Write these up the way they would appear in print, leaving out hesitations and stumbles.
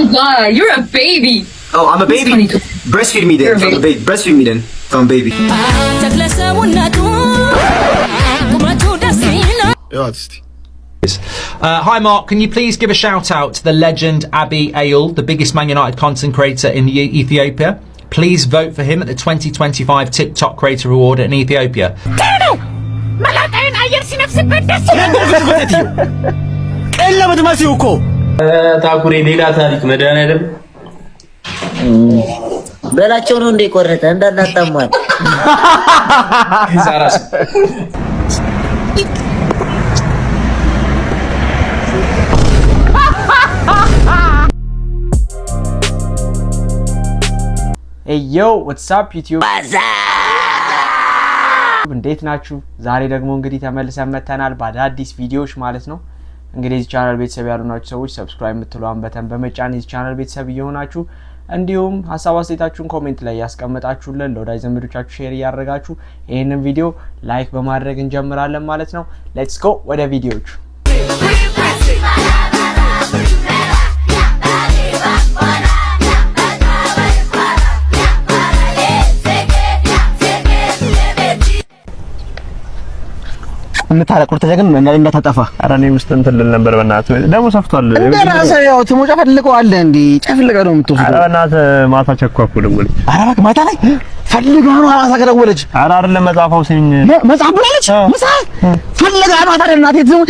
god, you're a baby. Oh, I'm a baby. Breastfeed me then. Breastfeed me then. I'm a baby. Hi Mark, can you please give a shout out to the legend Abiy Ayul, the biggest Man United content creator in Ethiopia? Please vote for him at the 2025 TikTok Creator Award in Ethiopia. ታኩሬ ሌላ ታሪክ መድኃኒዓለም በላቸው ነው እንደ ቆረጠ እንዳናጣማል ዛራስ Hey yo, what's up YouTube? እንዴት ናችሁ? ዛሬ ደግሞ እንግዲህ ተመልሰን መተናል በአዳዲስ ቪዲዮዎች ማለት ነው። እንግዲህ እዚህ ቻናል ቤተሰብ ያሉናችሁ ሰዎች ሰብስክራይብ የምትሉን በተን በመጫን እዚህ ቻናል ቤተሰብ እየሆናችሁ እንዲሁም ሐሳብ አስተያየታችሁን ኮሜንት ላይ ያስቀምጣችሁልን ለወዳጅ ዘመዶቻችሁ ሼር ያደርጋችሁ ይሄንን ቪዲዮ ላይክ በማድረግ እንጀምራለን ማለት ነው። ሌትስ ጎ ወደ ቪዲዮቹ። እንታረቁት ተጀግን እንዳታጠፋ። ኧረ እኔ ውስጥ እንትን ልል ነበር በእናትህ ደግሞ ሰፍቷል። እንደራሰ ያው ትሞጫ ፈልገዋለህ እንዴ? ጨፍልቀህ ነው የምትወስደው? ኧረ በእናትህ ማታ ቸኳኩ ደወለች። ኧረ እባክህ ማታ ላይ ፈልገህ ነው ማታ ከደወለች? ኧረ አይደለም መጻፋው ሲኝ መጻፍ ብላለች። መጻፍ ፈልገህ ነው ታዲያ እናቴ ዝም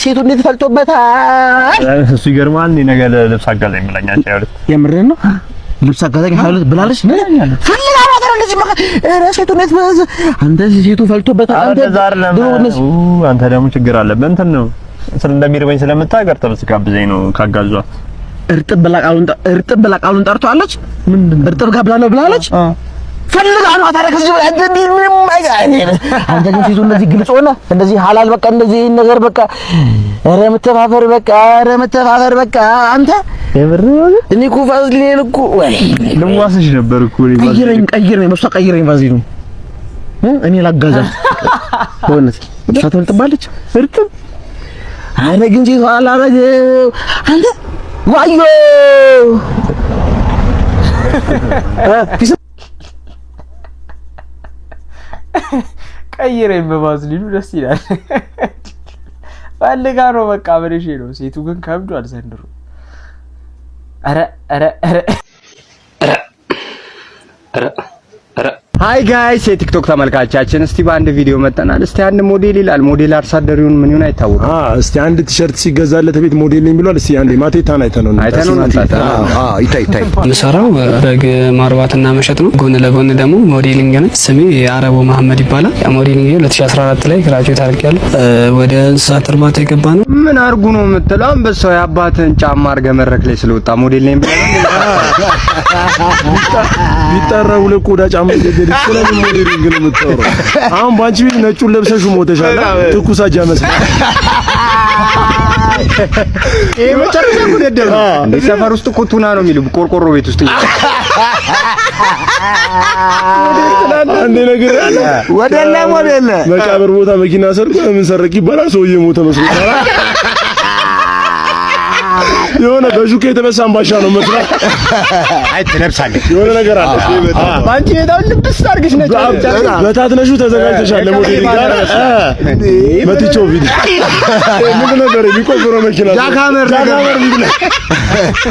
ሴቱ እንዴት ፈልጦበታል? እሱ ይገርማል። እኔ ነገ ልብስ አጋዛኝ ብላኛች ያሉት የምርህን ነው? ልብስ አጋዛኝ ብላለች። ፈልገህ ነው ታዲያ እንደዚህ ሴቱ እንዴት አንተ ሴቱ ፈልጦበታል? አንተ ደግሞ ችግር አለብህ እንትን ነው እንደሚርበኝ ስለምታገር ተብስ ጋብዘኝ ነው ካጋዟ እርጥብ በላቃሉን ጠርቷለች። ምንድን እርጥብ ጋር ብላለች ብላለች። ፈልጋ ነው ታዲያ ከዚህ አንተ ምንም አንተ ግን ሴቱ እንደዚህ ግልጽ ሆነ እንደዚህ ሐላል በቃ እንደዚህ ነገር በቃ ኧረ መተፋፈር በቃ አንተ የምር እኔ እኮ ቫዝሊን እኮ ልዋስሽ ነበር እኮ ቀይረኝ መስዋ ቀይረኝ ቫዝሊኑ እኔ ላጋዛት በእውነት እሷ ትበልጥባለች። እርጥብ አረ ግን ሴቱ አላረገው አንተ ዋዮ ቀይረኝ በቫዝሊኑ ደስ ይላል። ፈልጋ ነው በቃ በለሽ ነው። ሴቱ ግን ከብዷል ዘንድሮ። ሃይ ጋይስ የቲክቶክ ተመልካቾቻችን እስቲ በአንድ ቪዲዮ መጣናል። እስቲ አንድ ሞዴል ይላል ሞዴል አርሳደሪውን ምን ይሆን አይታወቅም። እስቲ አንድ ቲሸርት ሲገዛለት ቤት ሞዴል ነኝ ብሏል። እስቲ አንዴ ማቴታን አይተነው ይታይ ምሰራው በግ ማርባትና መሸጥ ነው። ጎን ለጎን ደግሞ ሞዴሊንግ ነው። ስሜ አረቦ መሐመድ ይባላል። ሞዴሊንግ 2014 ላይ ግራጁዌት አድርጌያለሁ። ወደ እንስሳት እርባታ የገባ ነው። ምን አርጉ ነው የምትለው? አንበሳው ያባትን ጫማ አርገ መድረክ ላይ ስለወጣ ሞዴል ነኝ ብለህ ቢጠራው ለቆዳ ጫማ ስለምን ሞዴሊንግ ነው የምትጠራው? አሁን ባንቺ ቤት ነጩን ለብሰሽ ሞተሻል። ትኩስ አጃ መስለሽ ይሄ መጨረሻ ጉደደው እንደ ሰፈር ውስጥ ኩቱና ነው የሚሉ ቆርቆሮ ቤት ውስጥ አንዴ ነገር ወደላ ሞዴል መቃብር ቦታ መኪና ሰርቆ ምን ሰረቅ ይባላል። ሰውዬ ሞተ መስሎታል። የሆነ በሹካ የተበሳ አምባሻ ነው መስራት። አይ ትለብሳለህ የሆነ ነገር አለ። ባንቺ ሄዳው ልብስ አድርገሽ ነጭ በታትነሹ ተዘጋጅተሻል ለሞዴሊንግ ጋር መጥቾ ቪዲዮ ምን ነገር የሚቆፍረው መኪና ጃካመር ምንድነው?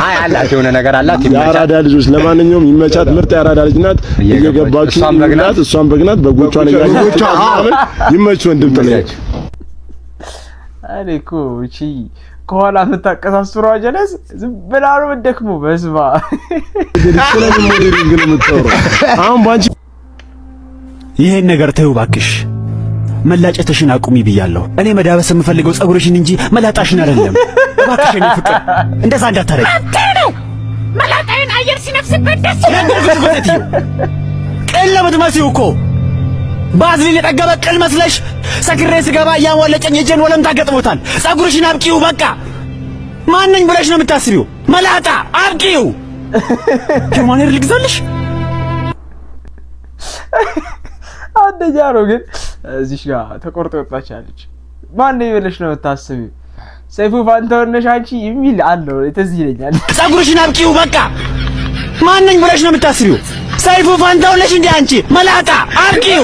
አይ አላት የሆነ ነገር አላት። የአራዳ ልጆች ለማንኛውም ይመቻት። ምርጥ የአራዳ ልጅ ናት። እየገባችሁ እሷም በግናት በጎቿን እያየች ይመች ወንድም ጥለች አለኩ እቺ ከኋላ የምታቀሳስሩ አጀለስ ዝም ብላ ነው ደክሞ በስባ ስለምን ሞዴሊንግ ነው የምትጠራው? አሁን ባንቺ ይሄን ነገር ተይው ባክሽ። መላጨትሽን አቁሚ ብያለሁ። እኔ መዳበስ የምፈልገው ጸጉርሽን እንጂ መላጣሽን አይደለም። እባክሽ እኔ ፍቅር እንደዛ እንዳታረጊ። መላጣዬን አየር ሲነፍስበት ደስ ይላል። ቀለበት መስዩ እኮ ባዝሊን የጠገበ ቅል መስለሽ ሰክሬ ስገባ እያወለጨኝ የጀን ወለምታ ገጥሞታል። ጸጉርሽን አብቂው በቃ። ማንኝ ብለሽ ነው የምታስቢው? መላጣ አብቂው። ከማኔር ልግዛልሽ። አንደኛ ነው ግን እዚህ ጋር ተቆርጦ ወጣቻለች። ማንኝ ብለሽ ነው የምታስቢው? ሰይፉ ፋንታሁን ነሽ አንቺ የሚል አለው ትዝ ይለኛል። ጸጉርሽን አብቂው በቃ ማንኝ ብለሽ ነው የምታስቢው? ሰይፉ ፋንታሁን ነሽ እንዴ አንቺ መላጣ አብቂው።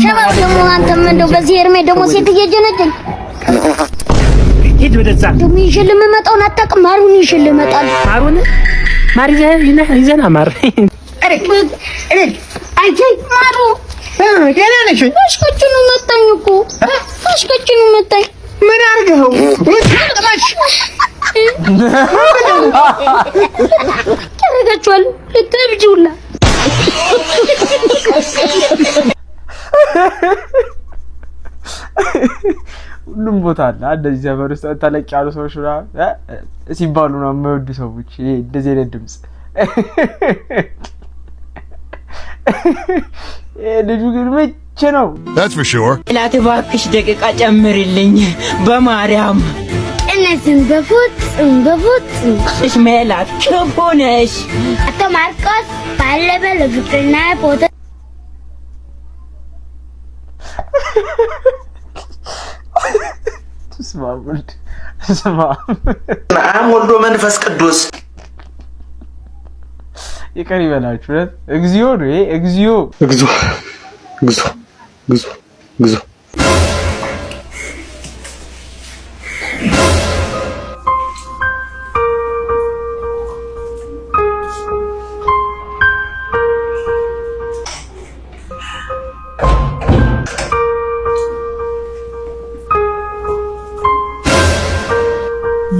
ሸባብ ደግሞ አንተም እንደው በዚህ እርሜ ደግሞ ሴት እየጀነጀን ሂድ ወደዛ ደግሞ ይሽልም መጣውን አታውቅም። ማሩን ይሽልም መጣል ማር ይዘና ማር አንቺ ማሩ ገና ነሽ አሽከችኑ መጣኝ እኮ አሽከችኑ መጣኝ። ምን አርገው ያረጋችኋል ልትብጂውላ ሁሉም ቦታ አለ። እንደዚህ ዘመን ውስጥ ተለቅ ያሉ ሰዎች ሲባሉ ነው የማይወዱ ሰዎች እንደዚህ አይነት ድምፅ። ልጁ ግን መቼ ነው? That's for sure. ላት እባክሽ ደቂቃ ጨምርልኝ በማርያም። እነዚህም በፍጹም እሽ ሜላት ክፉ ነሽ። አቶ ማርቆስ ባለበ ለፍቅርና ፎቶ አም ወልዶ መንፈስ ቅዱስ ይቀር ይበላችሁ። እግዚኦ ነው ይሄ እግዚኦ እግዚኦ እግዚኦ እግዚኦ እግዚኦ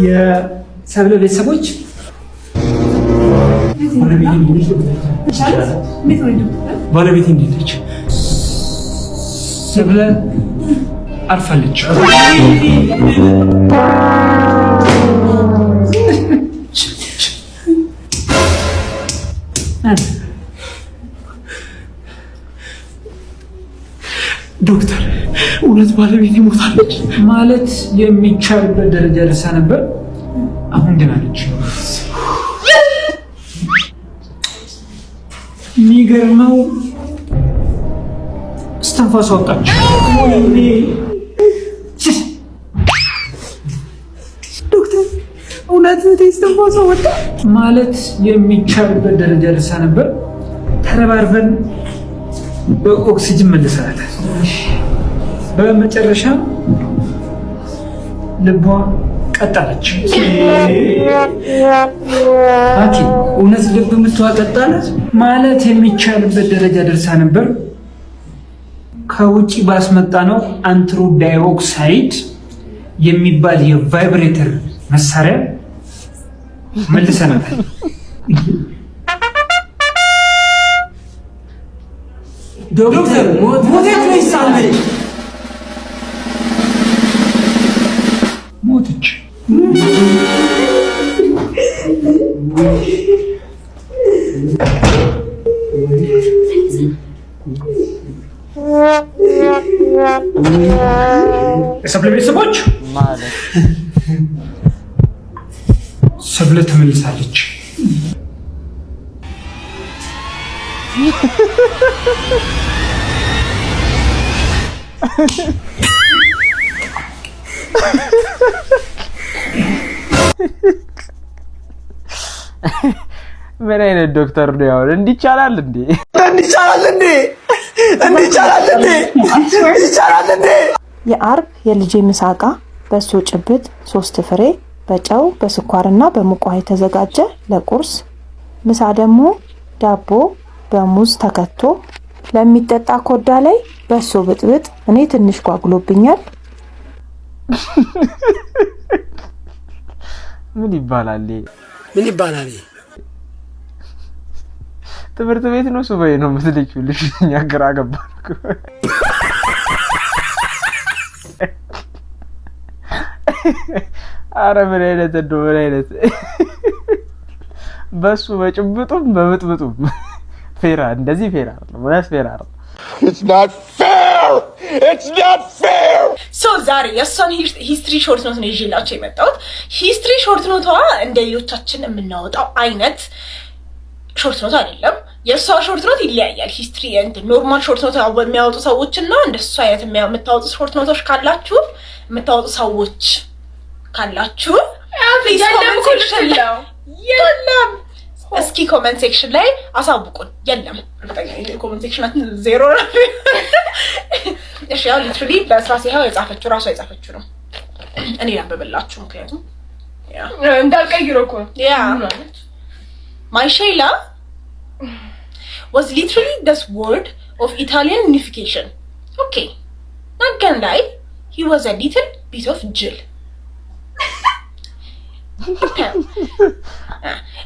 የሰብለ ቤተሰቦች ባለቤት እንዴት ነች? ሰብለ አርፋለች። ዶክተር እውነት ባለቤት ሞታለች ማለት የሚቻልበት ደረጃ ደርሳ ነበር። አሁን ደህና ነች። የሚገርመው እስትንፋሷ ወጣች። ዶክተር እውነት እስትንፋሷ ወጣ ማለት የሚቻልበት ደረጃ ደርሳ ነበር። ተረባርበን በኦክሲጅን መልሰናታል። በመጨረሻ ልቧ ቀጣለች። ሐኪም እውነት ልብ ምቷ ቀጣለች ማለት የሚቻልበት ደረጃ ደርሳ ነበር። ከውጪ ባስመጣ ነው አንትሮ ዳይኦክሳይድ የሚባል የቫይብሬተር መሳሪያ መልሰናታል። ዶክተር ሞቴት ነው ይሳለኝ ሞትች። የሰብለ ቤተሰቦች ሰብለ ተመልሳለች። ምን አይነት ዶክተር ነው ያው? እንዲቻላል እንዴ? የአርብ የልጄ ምሳቃ በሶ ጭብጥ 3 ፍሬ በጨው በስኳርና በሙቅ ውሃ የተዘጋጀ ለቁርስ። ምሳ ደግሞ ዳቦ በሙዝ ተከቶ ለሚጠጣ ኮዳ ላይ በሶ ብጥብጥ። እኔ ትንሽ ጓጉሎብኛል። ምን ይባላል? ምን ይባላል? ትምህርት ቤት ነው ሱባኤ ነው የምትልኪው? ልጅ ግራ ገባን እኮ። ኧረ ምን አይነት እንደው ምን አይነት በሱ በጭብጡም በብጥብጡም ፌራ እንደዚህ ፌራ ነው ማለት ፌራ ነው። It's not fair. It's not fair. ሶ ዛሬ የእሷን ሂስትሪ ሾርት ኖት ነው ይዤላችሁ የመጣሁት። ሂስትሪ ሾርት ኖቷ እንደ ሌሎቻችን የምናወጣው አይነት ሾርት ኖት አይደለም የሷ ሾርት ኖት ይለያያል ሂስትሪ ኤንድ ኖርማል ሾርት ኖት የሚያወጡ ሰዎችና እንደሱ አይነት የምታወጡ ሾርት ኖቶች ካላችሁ የምታወጡ ሰዎች ካላችሁ የለም እስኪ ኮሜንት ሴክሽን ላይ አሳውቁን የለም እርግጠኛ ነኝ ኮሜንት ሴክሽናችን ዜሮ ነው እሺ ያው ሊትራሊ በስራስ ይሄው የጻፈችው ራሷ የጻፈችው ነው እኔ ያንበበላችሁ ምክንያቱም ያ እንዳልቀይሮ እኮ ያ my Sheila was literally this word of Italian unification okay not gonna lie he was a little bit of Jill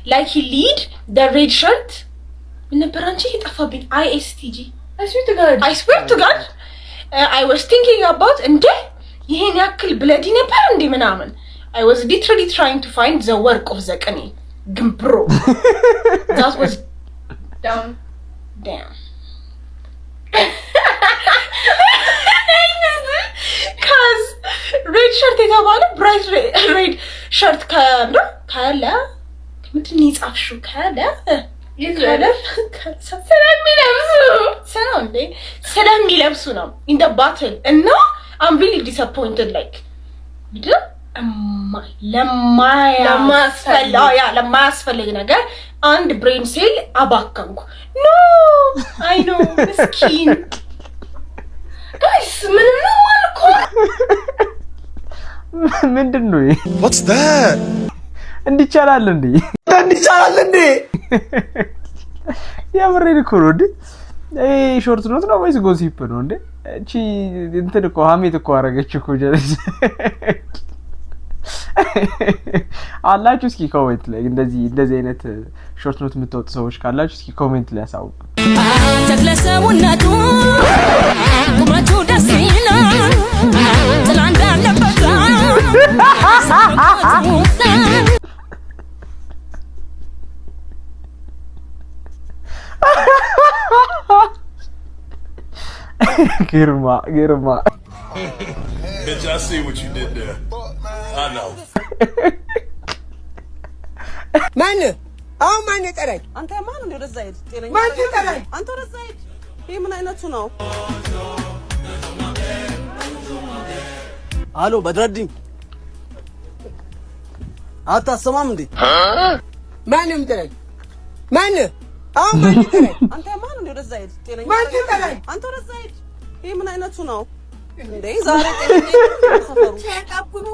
like he lead the red shirt in the branchi itafabin ISTG I swear to God I was thinking about ende ይሄን ያክል bloody ነበር እንዴ ምናምን I was literally trying to find the work of the qani gimbro that was damn cuz red shirt የተባለ bright red shirt ካለ ምንድን ይጻፍሹ ካለ ስለሚለብሱ ነው in the battle and no I'm really disappointed like ለማያስፈልግ ነገር አንድ ብሬን ሴል አባከንኩ ኖ አይ ኖ ምስኪን ጋይስ ምንም ነው ማልኮ ምንድነው ይሄ what's that እንዲቻላል እንዴ ያምሬን እኮ ነው እንዴ ሾርት ኖት ነው ወይስ ጎሲፕ ነው እንዴ እቺ እንትን እኮ ሀሜት እኮ አረገች እኮ ጀለስ አላችሁ እስኪ ኮሜንት ላይ እንደዚህ አይነት ሾርት ኖት የምትወጡ ሰዎች ካላችሁ እስኪ ኮሜንት ላይ አሳውቁ ተክለሰውነቱ ቁመቱ ደስ ይላል ትላንት አለበት ግርማ Bitch, I see what you did there. I know. ማን አው ማን ይጠራኝ አንተ ማን ነው ወደዛ ሄድ ጤነኛ ማን ይጠራኝ አንተ ወደዛ ሄድ ይሄ ምን አይነቱ ነው አሎ በድረድኝ አታሰማም እንዴ ማን ይጠራኝ ማን አው ማን ይጠራኝ አንተ ማን ነው ወደዛ ሄድ ጤነኛ ማን ይጠራኝ አንተ ወደዛ ሄድ ይሄ ምን አይነቱ ነው እንዴ ዛሬ ጤነኛ ሰፈሩ ተቀብሉ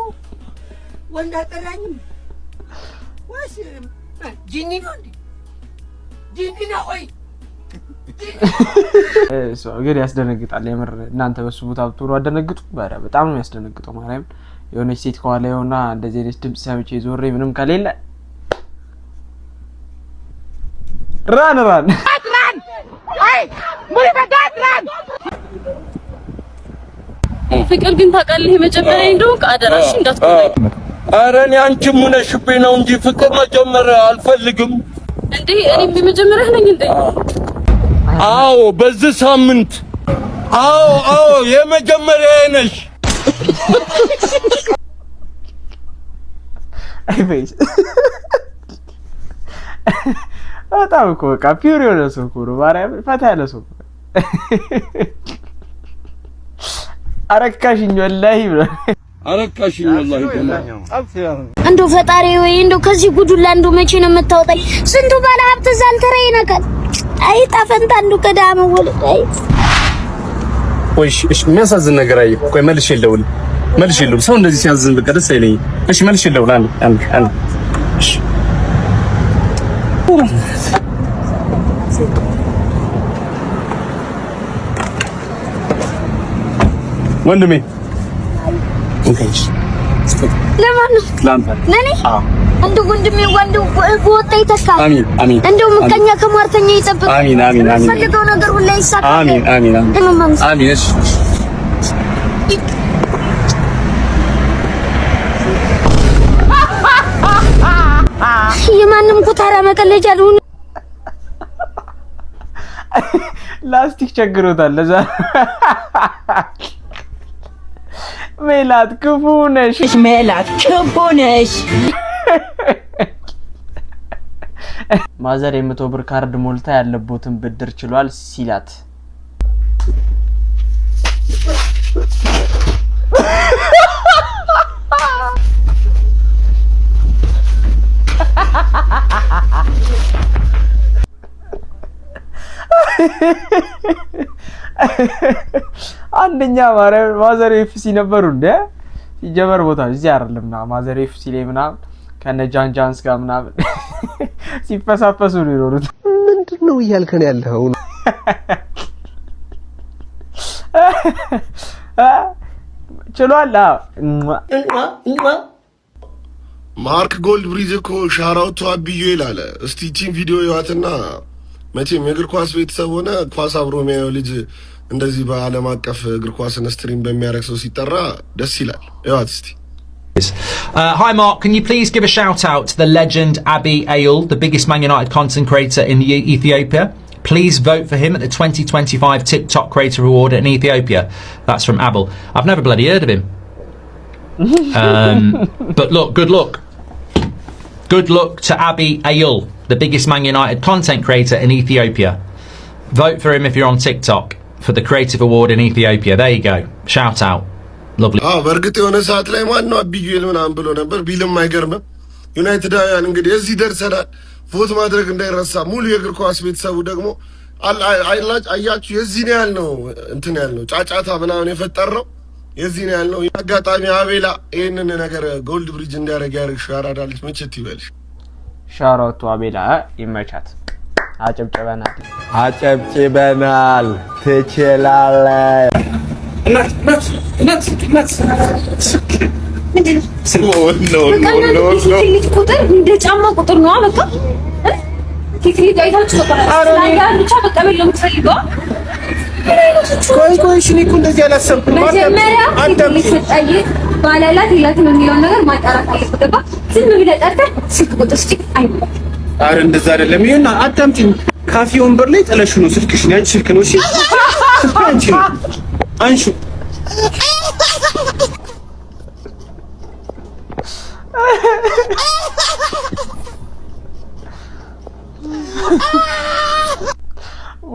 ወንድ አጠራኝም ወይስ ጂኒ ነው እንዴ ጂኒ ነው ወይ ግን ያስደነግጣል የምር እናንተ በሱ ቦታ ብትሆኑ አደነግጡ በጣም ነው ያስደነግጠው ማርያም የሆነች ሴት ከኋላ የሆና እንደዚህ አይነት ድምጽ ሰምቼ ዞሬ ምንም ከሌለ ራን አይ ሙሪ በጋድራን ፍቅር ግን ታውቃለህ መጀመሪያ እንደው አደራሽ እንዳትቆይ ኧረ እኔ አንቺም ሆነሽብኝ ነው እንጂ ፍቅር መጀመሪያ አልፈልግም እንዴ እኔ መጀመሪያ ነኝ እንዴ አዎ በዚህ ሳምንት አዎ የመጀመሪያ ነሽ አይ ቬስ በጣም እኮ በቃ ፒውር የሆነ ሰው እኮ ነው ማርያም ፈታ ያለ ሰው አረካሽኝ ወላሂ አረካሽኝ ወላሂ እንደው ፈጣሪ ወይ እንደው ከዚህ ጉዱላ እንደው መቼ ነው የምታወጣኝ ስንቱ ባለ ሀብት ዛልተረ ይነካል አይ ጣፈንታ እንደው ቀዳም ወልድ አይ ወይሽ እሺ የሚያሳዝን ነገር አይ ቆይ መልሽ የለውል ሰው እንደዚህ ሲያዝን በቃ ደስ አይለኝ እሺ መልሽ የለውል አንድ እሺ ወንድሜ ኦኬሽ ለማን ለኔ እንደው ወንድሜ ወንድው ወጣ ይተካ አሚን እንደው ምቀኛ ከማርተኛ ይጠብቅ አሚን ፈልገው ነገር ሁሉ ይሳካ አሚን እሺ የማንም ኩታራ መቀለጃ ልሁን ላስቲክ ቸግሮታል ለዛ ሜላት ክፉ ነሽ ማዘር የ100 ብር ካርድ ሞልታ ያለቦትን ብድር ችሏል ሲላት አንደኛ ማዘር ኤፍሲ ነበሩ እንደ ሲጀመር ቦታ እዚህ አይደለምና ማዘር ኤፍሲ ላይ ምናምን ከነ ጃንጃንስ ጋር ምናምን ሲፈሳፈሱ ነው ይኖሩት ምንድነው እያልከን ያለው ችሏል ማርክ ጎልድ ብሪጅ እኮ ሻራውቱ አብዩ ይላል እስቲ ቲም ቪዲዮ ያዋትና መቼም የእግር ኳስ ቤተሰብ ሆነ ኳስ አብሮ የሚያየው ልጅ እንደዚህ በዓለም አቀፍ እግር ኳስን ስትሪም በሚያደርግ ሰው ሲጠራ ደስ ይላል ያዋት እስቲ Hi Mark, can you please give a shout out to the legend Abi Ayul, the biggest Man United content creator in Ethiopia? Please vote for him at the 2025 TikTok Creator Award in Ethiopia. That's from Abel. I've never bloody heard of him. But look, good luck. Good luck to Abi Ayul, the biggest Man United content creator in Ethiopia. Vote for him if you're on TikTok for the Creative Award in Ethiopia. There you go. Shout out. Lovely. በርግጥ የሆነ ሰዓት ላይ ማን ነው አብዩል ምናምን ብሎ ነበር ቢልም አይገርምም ዩናይትዳውያን እንግዲህ እዚህ ደርሰናል ቮት ማድረግ እንዳይረሳ ሙሉ የእግር ኳስ ቤተሰቡ ደግሞ አያችሁ የዚህ ነው ያልነው እንትን ያልነው ጫጫታ ምናምን የፈጠረው የዚህ ነው ያልነው አጋጣሚ አቤላ ይሄንን ነገር ጎልድ ብሪጅ እንዲያደርግ ያርግሽ አራዳልሽ መቼት ይበልሽ ሻራውቱ አቤላ ይመቻት አጨብጭበናል ትችላለህ እናት ቁጥር እንደ ጫማ ቁጥር ነው በቃ ቲክሊት አይታችሁ ተቀበለ ብቻ መቀበል ነው የምትፈልገው ቆይ እሺ እኮ እንደዚህ አላሰብኩም አንተ ልትጠይቅ ባላላት ይላት ነው የሚለው ነገር ማጣራት አለበት ዝም ብለህ ጠርተህ ስልክ ቁጥር እስቲ አይደለም አረ እንደዛ አይደለም ይሄና አታምጪኝ ካፌ ወንበር ላይ ጥለሽ ነው ስልክሽ ነው ስልክ ነው እሺ አንሹ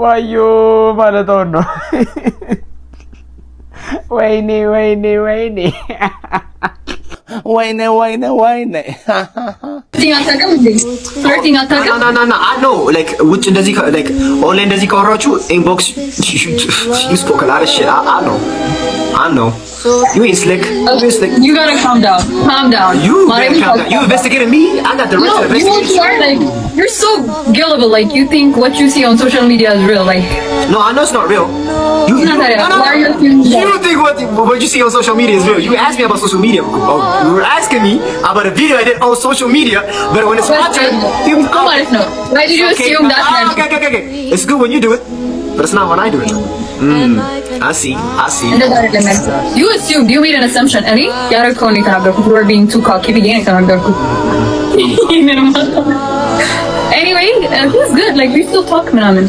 ዋዮ ማለት ነው ወይኔ flirting አታውቅም ና I know like which እንደዚህ like ኦንላይን እንደዚህ ካወራችሁ inbox you spoke a lot of shit I know you ain't slick you gotta calm down you investigated me I got the right to investigate you are like you're so gullible like you think what you see on social media is real like no I know it's not real you think what you see on social media is real you asked me about social media you were asking me about a video I did on social media but when it's my turn why did you assume that okay it's good when you do it but it's not when I do it I see you assumed you made an assumption Eli ያረከው ነው የተናገርኩት you were being too cocky ብዬ ነው የተናገርኩት anyway he's good like we still talk ምናምን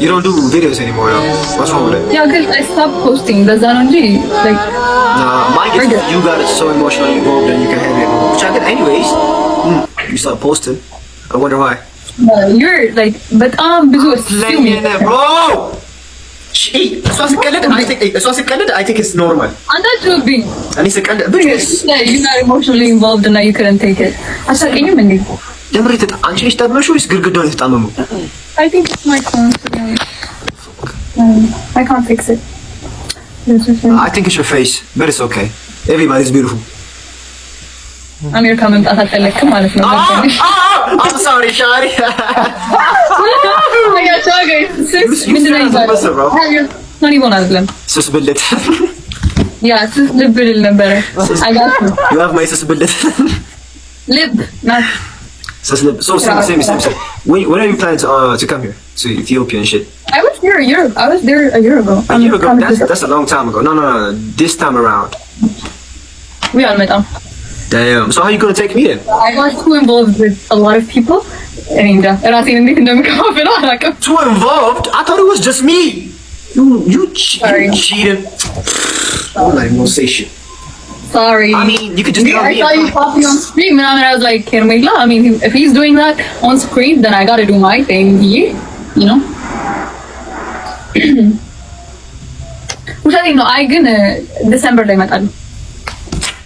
you don't do videos anymore though what's wrong with it yeah cuz I stopped posting that's not only like my guess you got it so emotionally involved and you can have it which I did anyways you stopped posting I wonder why you're like but ብዙ assuming bro I think it's normal and that would be I need to but you're not emotionally involved and now you couldn't take it አሳቀኝም እንዴ ደምሪት አንቺ ልጅ ታመሽው is ግርግዳው የተጣመሙ I think it's my phone I can't fix it I think it's your face but it's okay everybody's beautiful አሜሪካ መምጣት አልፈለክም ማለት ነው I'm sorry Shari I got you ምንድነው ይባላል not even አይደለም ስስብልት yeah ስስብልት ነበር I got you have my ስስብልት lip not so same when are you planning to come here to Ethiopia and shit I was there a year ago that's a long time ago no this time around we all met damn so how are you going to take me then I got too involved with a lot of people and ራሴን እንዴት እንደምከፋፍለው አላውቅም too involved I thought it was just me you cheated I'm not even gonna say shit sorry. I mean, you could just tell I me. saw you popping on screen, and I was like, Hermela, I mean, if he's doing that on screen, then I gotta do my thing, you know? Which I think, no, I'm gonna December day,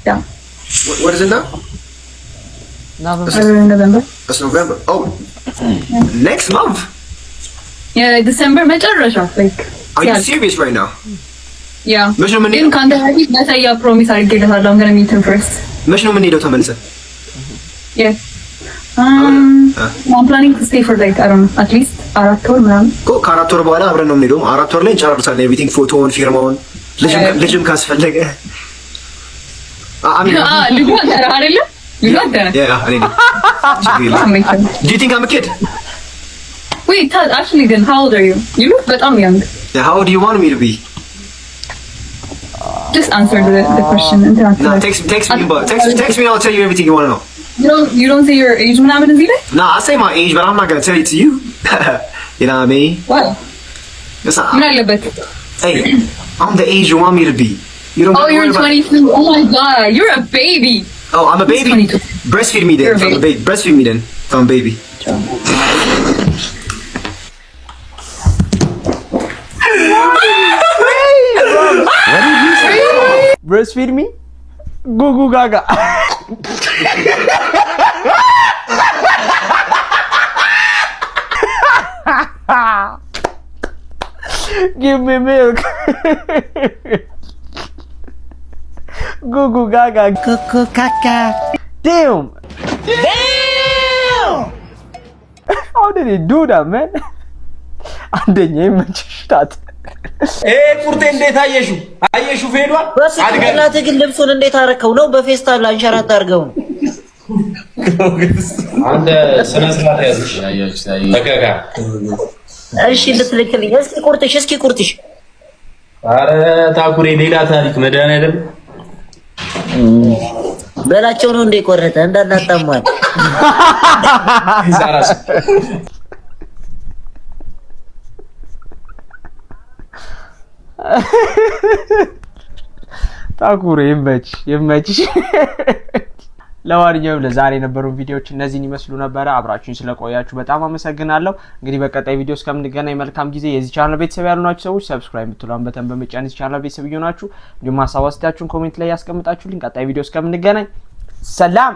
yeah. What is it now? November. That's November. Oh, next month. Yeah, December, like. Are you serious right now? Yeah. مش من إن كان ده هذي بس أي promise على كده هذا I'm gonna meet him first. مش من نيدو تملسه. Yeah. I'm planning to stay for like I don't know at least 4 tour man. كارات tour بولا أبرنا نوم نيدو 4 tour لين شهر رسالة everything photo فيرمون. لجم كاس فلقة. لجوان ترى هاريلا. لجوان ترى. Yeah, I need it. Do you think I'm a kid? Wait, Tad, actually then how old are you? You look but I'm young. Yeah, how old do you want me to be? Just answer the question. No, text me and I'll tell you everything you want to know. You don't say your age when I'm in the Nah, I say my age, but I'm not gonna tell it to you. You know what I mean? What? Hey, I'm the age you want me to be. You don't. Oh, you're 22. Oh my god, you're a baby. Oh, I'm a baby. Breastfeed me then. Breastfeed me then. If I'm a baby. What did you say? Breastfeed me? Goo goo gaga. Give me milk. Goo goo gaga. Cuckoo caca. Damn. How did he do that, man? አንደኛ ይመችሽታት ቁርጤ እንዴት አየሽው? አየሽው ፌዷል? በስክላቴ ግን ልብሱን እንዴት አረከው ነው? በፌስታል አንሸራት አድርገው ነው። አንተ ስነ ስርዓት ያዝሽ ተከካ። እሺ ልትልክልኝ እስኪ ቁርጥሽ አረ ታኩሬ ሌላ ታሪክ መድኃኒዓለም በላቸው ነው እንደ ቆረጠ እንዳናጣማል ዛራስ ታኩሬ ይመችሽ። ለማንኛውም ለዛሬ የነበሩ ቪዲዮዎች እነዚህን ይመስሉ ነበር። አብራችሁኝ ስለቆያችሁ በጣም አመሰግናለሁ። እንግዲህ በቀጣይ ቪዲዮ እስከምንገናኝ መልካም ጊዜ። የዚህ ቻናል ቤተሰብ ያልሆናችሁ ሰዎች ሰብስክራይብ ብትሉን በተን በመጫን የዚህ ቻናል ቤተሰብ ይሆናችሁ። እንዲሁም ሀሳብ አስተያየታችሁን ኮሜንት ላይ ያስቀምጣችሁልኝ። ቀጣይ ቪዲዮ እስከምንገናኝ ሰላም።